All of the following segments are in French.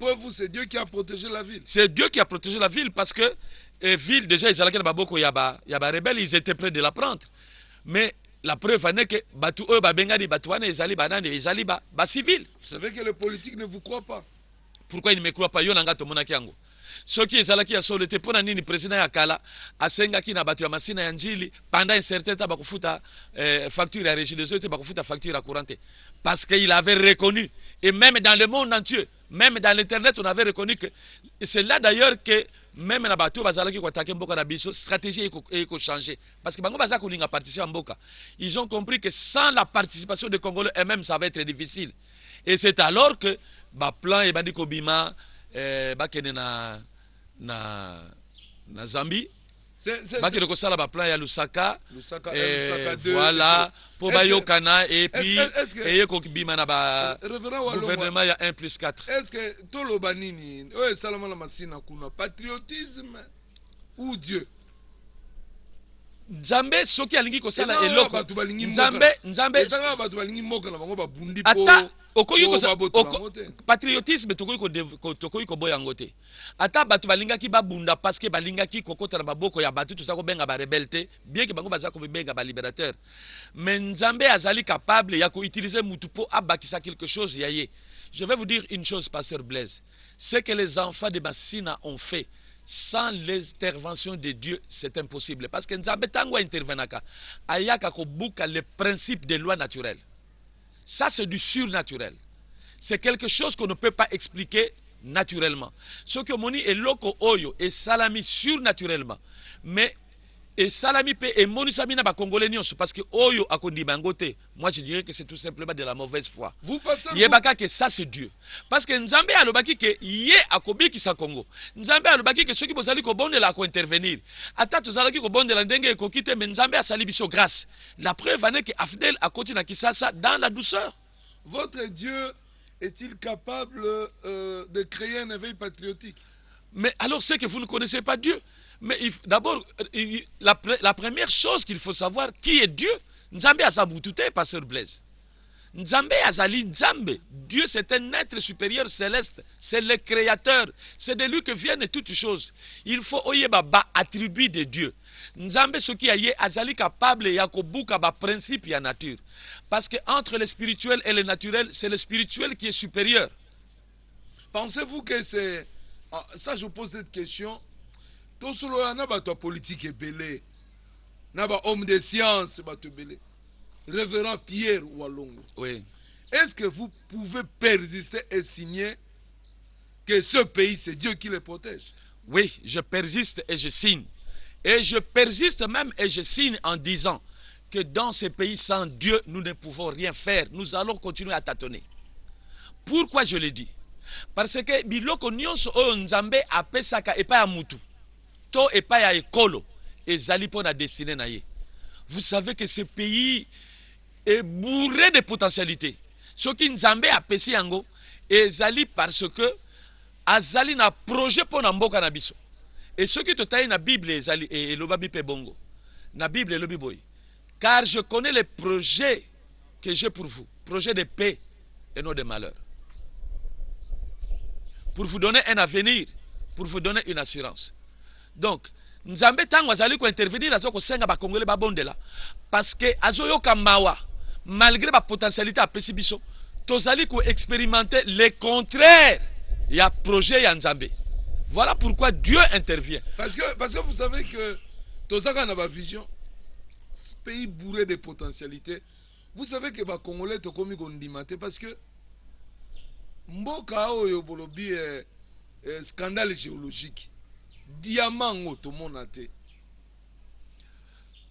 Pour vous, c'est Dieu qui a protégé la ville. C'est Dieu qui a protégé la ville parce que la ville, déjà, ils allaient Baboko, il y a des rebelles, ils étaient prêts de la prendre. Mais la preuve en est que Batu eux, Babengadi, Batouane, ils allaient civil. Vous savez que les politiques ne vous croient pas. Pourquoi ils ne me croient pas? Yonanga Tomonaki Yango. Ce qui est zalaki ya solete pour nini président ya kala asenga ki na batu ya masina ya njili pendant un certain temps bakufuta facture à régie des autres bakufuta facture à courante parce qu'il avait reconnu et même dans le monde entier même dans l'internet on avait reconnu que c'est là d'ailleurs que même na batu bazalaki ko attaquer mboka na biso stratégie eko changer parce que bango bazaka kulinga participer mboka ils ont compris que sans la participation des Congolais eux-mêmes ça va être difficile et c'est alors que ba plan et bandi kobima bakene na Zambie bakene ko sala ba plan ya Lusaka voilà pour bayokana et puis et ko bima na ba gouvernement ya 1+4. Est-ce que toloba nini oye salama la masina kuna patriotisme ou Dieu? Nzambe soki alingi kosala eloko Nzambe ezanga batu balingi mboka na bango babundi po ata okoyi patriotisme tokoyi ko boya ngote ata batu balingaki babunda parce que balingaki kokota na baboko ya batu tosako benga ba rebelle bien que bango bazako benga ba libérateur mais Nzambe azali capable ya ko utiliser mutu po abakisa quelque chose yaye. Je vais vous dire une chose, pasteur Blaise, ce que les enfants de Massina ont fait sans l'intervention de Dieu, c'est impossible. Parce que Nzambe tango intervenaka, ayaka ko buka le principe des lois naturelles. Ça, c'est du surnaturel. C'est quelque chose qu'on ne peut pas expliquer naturellement. Ce que moni est loko oyo et salami surnaturellement. Mais et salami pe et moni samina ba congolais nyonso parce que oyo akondi bangote. Moi je dirais que c'est tout simplement de la mauvaise foi. Vous pensez yebaka que ça c'est Dieu. Parce que Nzambe alobaki que yé akobiki sa Congo. Nzambe alobaki que ceux qui bozali ko bondela ko intervenir. Ata tozalaki ko bondela ndenge ko kite mais Nzambe asali biso grâce. La preuve en est que Afdel a continué na Kisasa dans la douceur. Votre Dieu est-il capable de créer un éveil patriotique? Mais alors c'est que vous ne connaissez pas Dieu. Mais d'abord, la première chose qu'il faut savoir, qui est Dieu? Nzambe azabutute, pasteur Blaise. Nzambe azali Nzambe. Dieu c'est un être supérieur céleste. C'est le créateur. C'est de lui que viennent toutes choses. Il faut oyeba ba attribut de Dieu. Nzambe ce qui aye azali capable ya kobuka ba principe ya nature. Parce que entre le spirituel et le naturel, c'est le spirituel qui est supérieur. Pensez-vous que c'est... Ah, ça je pose cette question. Tout cela n'a pas de politique belé. N'a pas homme de science belé. Révérend Pierre Walongo. Oui. Est-ce que vous pouvez persister et signer que ce pays c'est Dieu qui le protège? Oui, je persiste et je signe. Et je persiste même et je signe en disant que dans ce pays sans Dieu, nous ne pouvons rien faire. Nous allons continuer à tâtonner. Pourquoi je le dis? Parce que biloko nyonso oyo Nzambe apesaka epa ya mutu to epa ya ekolo ezali po na destiné na ye. Vous savez que ce pays est bourré de potentialités. Ce qui Nzambe apesi yango ezali parce que azali na projet po na mboka na biso. Et ce qui totaye na Bible ezali elobabi pe bongo. Na Bible elobi boy. Car je connais les projets que j'ai pour vous, projets de paix et non de malheur. Pour vous donner un avenir, pour vous donner une assurance. Donc, Nzambe tango azali ko intervenir azo ko senga ba Congolais ba bondela parce que azoyoka mawa malgré ba potentialité apesi biso tozali ko expérimenter le contraire ya projet ya Nzambe. Voilà pourquoi Dieu intervient. Parce que vous savez que tozaka na ba vision ce pays bourré de potentialités. Vous savez que ba Congolais to komi ko ndimate parce que mboka oyo bolobi scandale géologique diamant ngo tomona te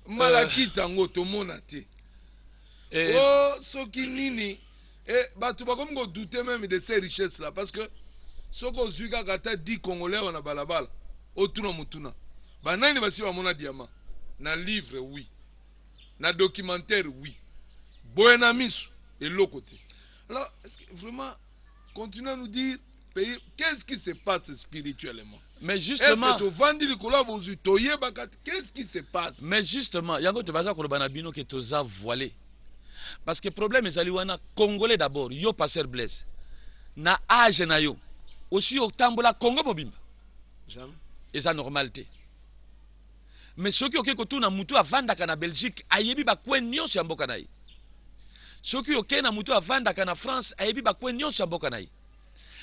malakita ngo tomona te oh soki nini batu bakomi ko douter même de ces richesses là parce que soko zuika kata 10 Congolais on a balabala otuna mutuna banani basi bamona diamant na livre oui na documentaire oui boyena misu eloko te. Alors est-ce que vraiment continuez à nous dire qu'est-ce qui se passe spirituellement? Mais justement, qu'est-ce qui se passe? Mais justement, yango te baza koloba na bino ke toza voilé. Parce que problème ezali wana Congolais d'abord, yo pasteur Blaise. Na âge na yo, aussi otambola Congo mobimba Jamais. et ça normalité. Mais ceux qui ont quelque na mutu avandaka na Belgique ayebi ba kwen nyonso ya mboka na ye. Ceux qui ont na mutu avandaka na France ayebi ba kwen nyonso ya mboka na ye.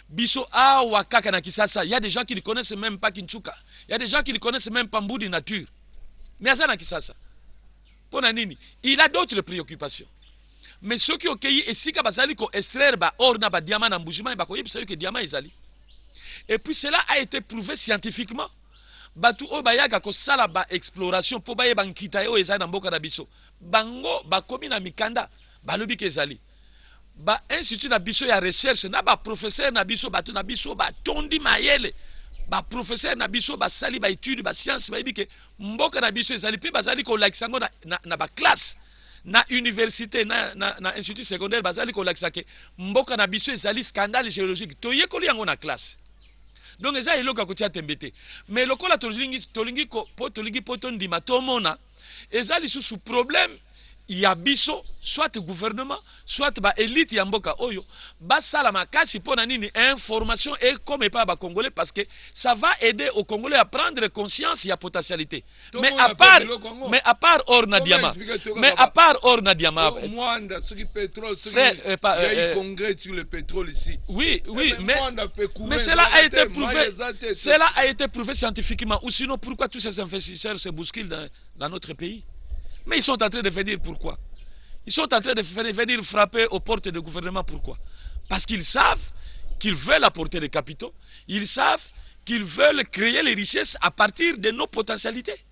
Biso awa kaka na Kisasa, il y a des gens qui ne connaissent même pas Kinchuka. Il y a des gens qui ne connaissent même pas Mboudi nature. Mais à ça na Kisasa. Pona nini? Il a d'autres préoccupations. Mais ceux qui ont cueilli et si bazali ko extraire ba or na ba diamant na mbujima ba ko yebisa que diamant ezali. Et puis cela a été prouvé scientifiquement. Batu o bayaga ko sala ba exploration po baye bankita yo ezali na mboka na biso. Bango bakomi na mikanda balobi ke ezali. Ba institut na biso ya recherche na ba professeur na biso batu na biso ba tondi mayele. Ba professeur na biso ba sali ba étude ba science ba yebike mboka na biso ezali pe bazali ko lakisango na ba classe. Na université na institut secondaire bazali ko lakisake mboka na biso ezali scandale géologique toyekoli yango na classe. Donc eza eloka kotia tembete. Mais lokola tolingi po tondima tomona ezali sous problème ya biso soit gouvernement soit ba élite ya mboka oyo basala makasi pona nini information et comme pas ba congolais parce que ça va aider aux congolais à prendre conscience ya potentialité. Mais à part or na diamant. Mais à part or na diamant. Mwanda ce qui pétrole ce qui il y a eu congrès sur le pétrole ici. Oui, mais cela a été prouvé. Cela a été prouvé scientifiquement ou sinon pourquoi tous ces investisseurs se bousculent dans notre pays? Mais ils sont en train de venir pourquoi? Ils sont en train de venir frapper aux portes du gouvernement pourquoi? Parce qu'ils savent qu'ils veulent apporter des capitaux, ils savent qu'ils veulent créer les richesses à partir de nos potentialités.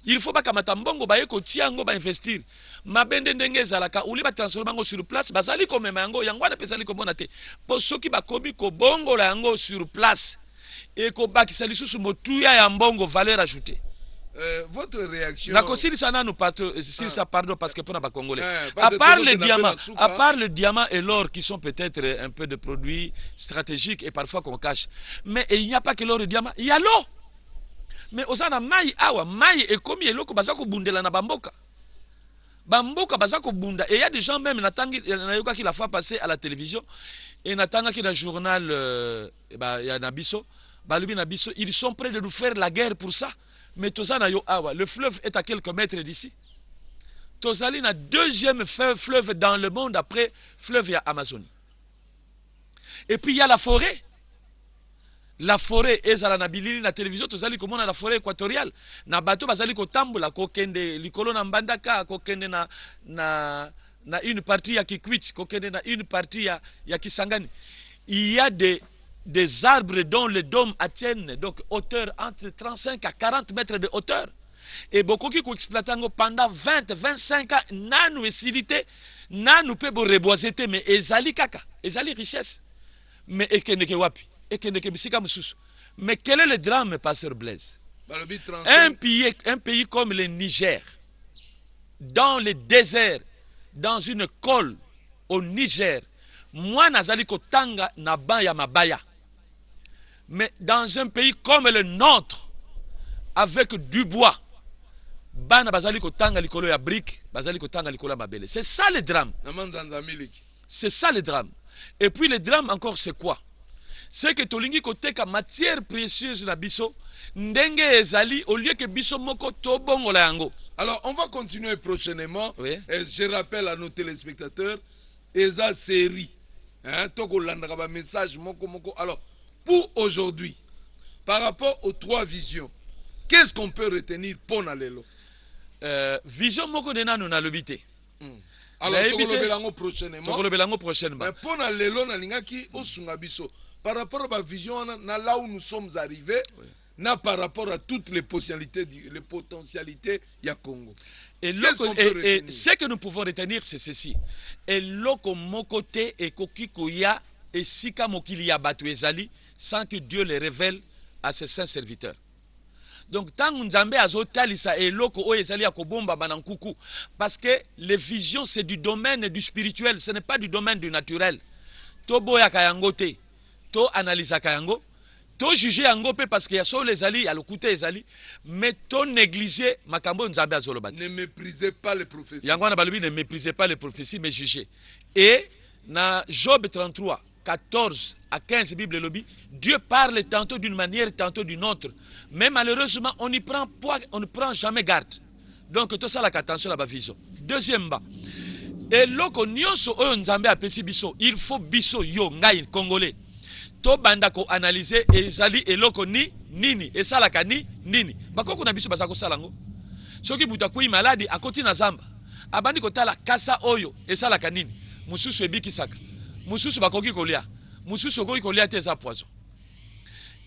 Il ne faut pas que Matambongo baye ko tiango ba investir. Mabende ndenge zalaka uli ba transformer ngo sur place, bazali ko mema yango yango na pesali ko monate. Po soki ba komi ko bongo la yango sur place et ko bakisa lisusu motuya ya mbongo valeur ajoutée. Votre réaction. Pardon, parce que pour les Congolais. À part le diamant et l'or qui sont peut-être un peu de produits stratégiques et parfois qu'on cache. Mais il n'y a pas que l'or et le diamant, il y a l'eau. Mais aux ana mai awa mai et comme il loko bazako bundela na bamboka. Bamboka bazako bunda et il y a des gens même natangi nayoka qui la fois passé à la télévision et natanga qui dans journal ya Nabiso, balubi Nabiso, ils sont prêts de nous faire la guerre pour ça. Mais Tozana yo awa, le fleuve est à quelques mètres d'ici. Tozali na deuxième fleuve dans le monde après fleuve ya Amazonie. Et puis il y a la forêt. La forêt ezala na bilili na télévision tozali komona la forêt équatoriale. Na bateau bazali ko tambola ko kende likolo na mbandaka ko kende na une partie ya Kikwit, ko kende na une partie ya Kisangani. Il y a des arbres dont les dômes atteignent donc hauteur entre 35 à 40 mètres de hauteur. Et beaucoup qui exploitent pendant 20-25 ans, nanu esilité, nanu pe bo reboisete, mais ezali kaka, ezali richesse. Mais ekeneke wapi, ekeneke bisika mususu. Mais quel est le drame, Pasteur Blaise? Un pays comme le Niger, dans le désert, dans une colle au Niger, moi nazali kotanga na baya mabaya. Mais dans un pays comme le nôtre, avec du bois, bana bazali kotanga likolo ya brique, bazali kotanga likolo ya mabele. C'est ça le drame. C'est ça le drame. Et puis le drame encore c'est quoi? C'est que tolingi koteka matière précieuse na biso, ndenge ezali au lieu que biso moko tobongola yango. Alors on va continuer prochainement. Oui. Et je rappelle à nos téléspectateurs, eza série. Toko landaka ba message moko moko. Alors pour aujourd'hui, par rapport aux trois visions, qu'est-ce qu'on peut retenir pour Nalelo? Vision moko de nanu na lobité. Alors, tokolobelango prochainement. Mais pour Nalelo na lingaki osunga biso par rapport à la vision na là où nous sommes arrivés, oui. Na par rapport à toutes les potentialités ya Congo. Et ce que nous pouvons retenir c'est ceci. Et loko mokote et kokikoya et sika mokili ya batu ezali sans que Dieu les révèle à ses saints serviteurs. Donc tant Nzambe azotalisa eloko o ezali ya kobomba banankuku parce que les visions c'est du domaine du spirituel, ce n'est pas du domaine du naturel. To boya kayango te, to analysa kayango, to juger yango pe parce que ya so les ali ya lokute ezali, mais to négliger makambo Nzambe azoloba. Ne méprisez pas les prophéties. Yango na balobi ne méprisez pas les prophéties mais jugez. Et na Job 33 14 à 15, Bible lobby, Dieu parle tantôt d'une manière, tantôt d'une autre. Mais malheureusement, on ne prend jamais garde. Donc, tout ça, la attention à la vision. Deuxième bas. Et loko nyonso oyo nzambe apesi biso, il faut biso yo ngai congolais. To banda ko analyser ezali eloko nini, esalaka nini. Bakoko na biso bazako salango. Soki buta kui maladi akoti na zamba. Abandi kotala kasa oyo esalaka nini. Mususu ebikisaka. Mususu bakoki kolia. Mususu okoki kolia te eza poison.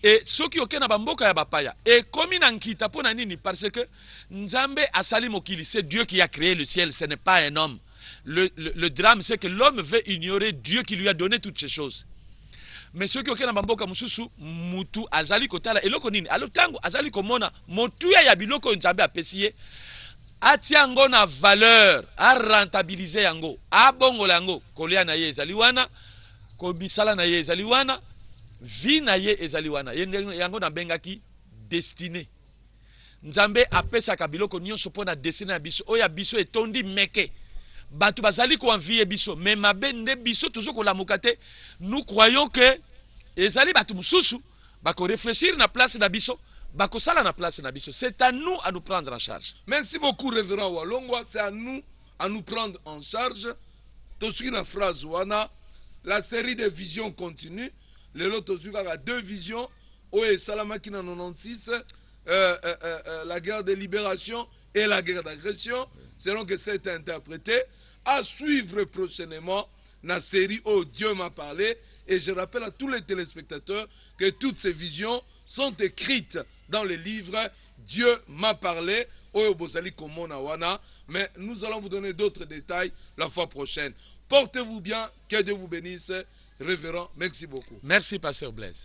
Et soki okena bamboka ya bapaya et komi na nkita pona nini parce que nzambe asali mokili, c'est Dieu qui a créé le ciel, ce n'est pas un homme. Le drame c'est que l'homme veut ignorer Dieu qui lui a donné toutes ces choses. Mais soki okena bamboka mususu mutu azali kotala eloko nini alo tango azali komona motuya ya biloko nzambe apesi ye atia yango na valeur, a rentabiliser yango, a bongola yango, kolia na ye ezali wana, kobisala na ye ezali wana, vi na ye ezali wana. Yango na bengaki destiné. Nzambe apesaka biloko nyonso pona destiné na biso, oya biso etondi meke. Batu bazali ko envier biso, mais mabe nde biso toujours kolamuka te. Nous croyons que ezali batu mususu bako réfléchir na place na biso. C'est à nous à nous prendre en charge. Merci beaucoup, révérend Walongwa. C'est à nous prendre en charge. Tout ce qui la phrase wana, la série de visions continue. Le lot a 2 visions. Oye Salamaki en 96, la guerre de libération et la guerre d'agression, selon que c'est interprété. À suivre prochainement la série Oh Dieu m'a parlé. Et je rappelle à tous les téléspectateurs que toutes ces visions sont écrites dans le livre Dieu m'a parlé, mais nous allons vous donner d'autres détails la fois prochaine. Portez-vous bien, que Dieu vous bénisse. Révérend, merci beaucoup. Merci, Pasteur Blaise.